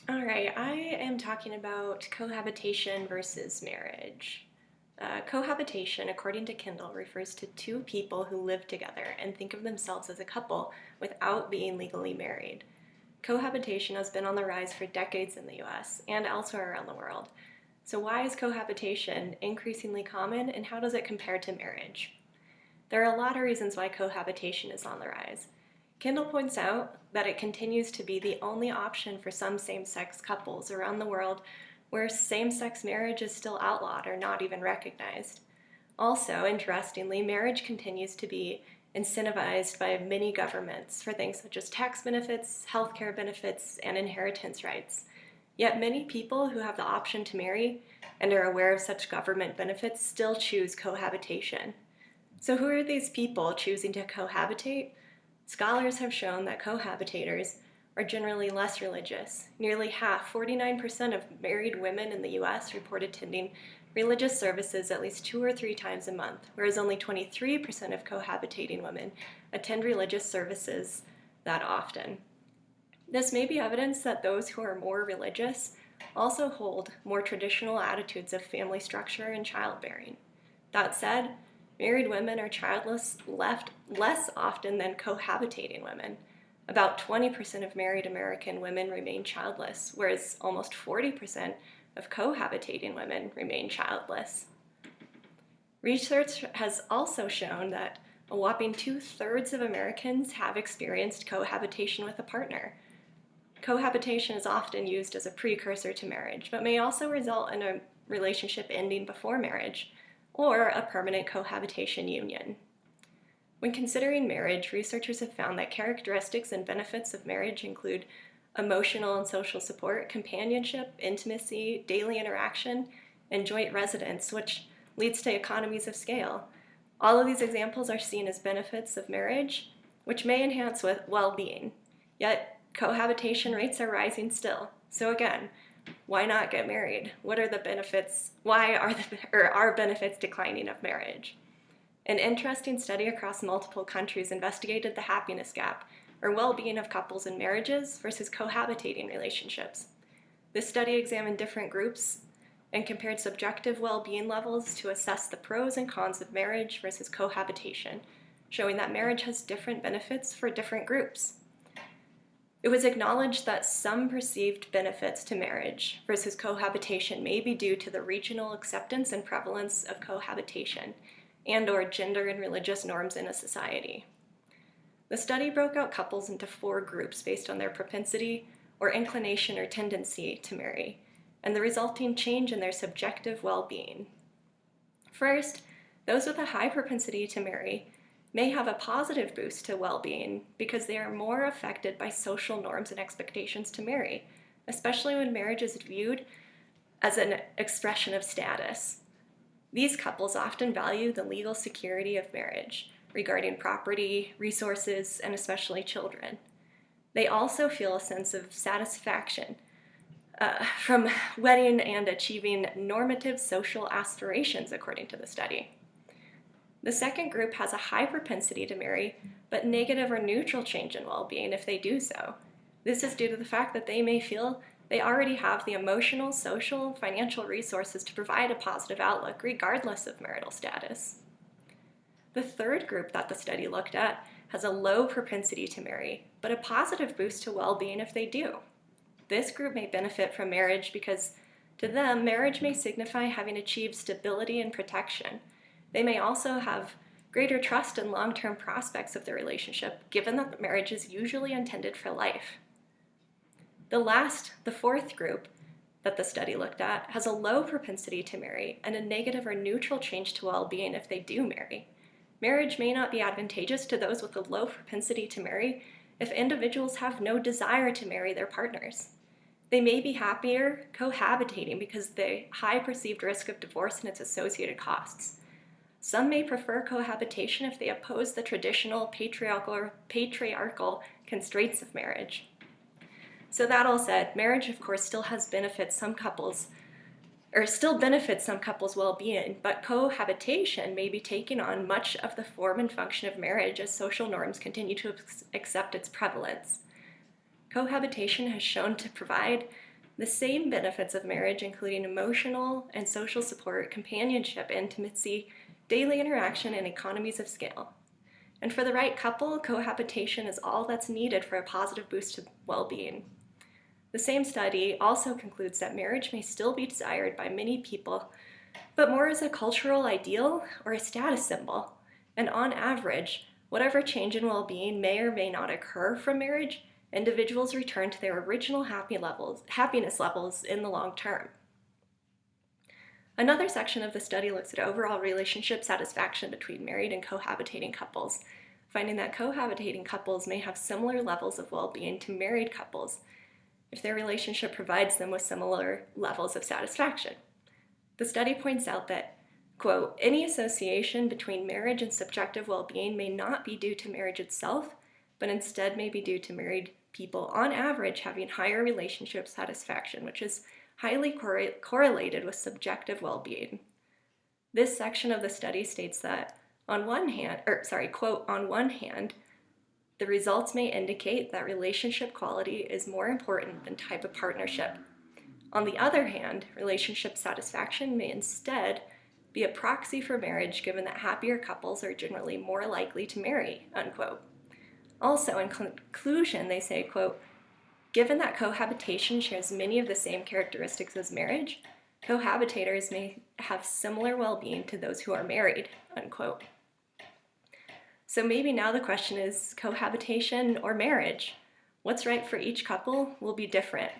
All right, I am talking about cohabitation versus marriage. Cohabitation, according to Kindle, refers to two people who live together and think of themselves as a couple without being legally married. Cohabitation has been on the rise for decades in the US and elsewhere around the world. So, why is cohabitation increasingly common and how does it compare to marriage? There are a lot of reasons why cohabitation is on the rise. Kendall points out that it continues to be the only option for some same-sex couples around the world where same-sex marriage is still outlawed or not even recognized. Also, interestingly, marriage continues to be incentivized by many governments for things such as tax benefits, healthcare benefits, and inheritance rights. Yet many people who have the option to marry and are aware of such government benefits still choose cohabitation. So who are these people choosing to cohabitate? Scholars have shown that cohabitators are generally less religious. Nearly half, 49% of married women in the US report attending religious services at least 2 or 3 times a month, whereas only 23% of cohabitating women attend religious services that often. This may be evidence that those who are more religious also hold more traditional attitudes of family structure and childbearing. That said, married women are childless less often than cohabitating women. About 20% of married American women remain childless, whereas almost 40% of cohabitating women remain childless. Research has also shown that a whopping 2/3 of Americans have experienced cohabitation with a partner. Cohabitation is often used as a precursor to marriage, but may also result in a relationship ending before marriage, or a permanent cohabitation union. When considering marriage, researchers have found that characteristics and benefits of marriage include emotional and social support, companionship, intimacy, daily interaction, and joint residence, which leads to economies of scale. All of these examples are seen as benefits of marriage, which may enhance well-being. Yet, cohabitation rates are rising still. So again, why not get married? What are the benefits? Why are benefits declining of marriage? An interesting study across multiple countries investigated the happiness gap, or well-being of couples in marriages versus cohabitating relationships. This study examined different groups and compared subjective well-being levels to assess the pros and cons of marriage versus cohabitation, showing that marriage has different benefits for different groups. It was acknowledged that some perceived benefits to marriage versus cohabitation may be due to the regional acceptance and prevalence of cohabitation and/or gender and religious norms in a society. The study broke out couples into 4 groups based on their propensity or inclination or tendency to marry, and the resulting change in their subjective well-being. First, those with a high propensity to marry may have a positive boost to well-being because they are more affected by social norms and expectations to marry, especially when marriage is viewed as an expression of status. These couples often value the legal security of marriage regarding property, resources, and especially children. They also feel a sense of satisfaction from wedding and achieving normative social aspirations, according to the study. The second group has a high propensity to marry, but negative or neutral change in well-being if they do so. This is due to the fact that they may feel they already have the emotional, social, and financial resources to provide a positive outlook regardless of marital status. The third group that the study looked at has a low propensity to marry, but a positive boost to well-being if they do. This group may benefit from marriage because to them, marriage may signify having achieved stability and protection. They may also have greater trust in long-term prospects of the relationship, given that marriage is usually intended for life. The fourth group that the study looked at has a low propensity to marry and a negative or neutral change to well-being if they do marry. Marriage may not be advantageous to those with a low propensity to marry if individuals have no desire to marry their partners. They may be happier cohabitating because of the high perceived risk of divorce and its associated costs. Some may prefer cohabitation if they oppose the traditional patriarchal constraints of marriage. So that all said, marriage of course still benefits some couples' well-being, but cohabitation may be taking on much of the form and function of marriage as social norms continue to accept its prevalence. Cohabitation has shown to provide the same benefits of marriage, including emotional and social support, companionship, intimacy, daily interaction, and economies of scale. And for the right couple, cohabitation is all that's needed for a positive boost to well-being. The same study also concludes that marriage may still be desired by many people, but more as a cultural ideal or a status symbol. And on average, whatever change in well-being may or may not occur from marriage, individuals return to their original happiness levels in the long term. Another section of the study looks at overall relationship satisfaction between married and cohabitating couples, finding that cohabitating couples may have similar levels of well-being to married couples if their relationship provides them with similar levels of satisfaction. The study points out that, quote, any association between marriage and subjective well-being may not be due to marriage itself, but instead may be due to married people on average having higher relationship satisfaction, which is highly correlated with subjective well-being. This section of the study states that on one hand, the results may indicate that relationship quality is more important than type of partnership. On the other hand, relationship satisfaction may instead be a proxy for marriage, given that happier couples are generally more likely to marry, unquote. Also, in conclusion, they say, quote, given that cohabitation shares many of the same characteristics as marriage, cohabitators may have similar well-being to those who are married, unquote. So maybe now the question is cohabitation or marriage? What's right for each couple will be different.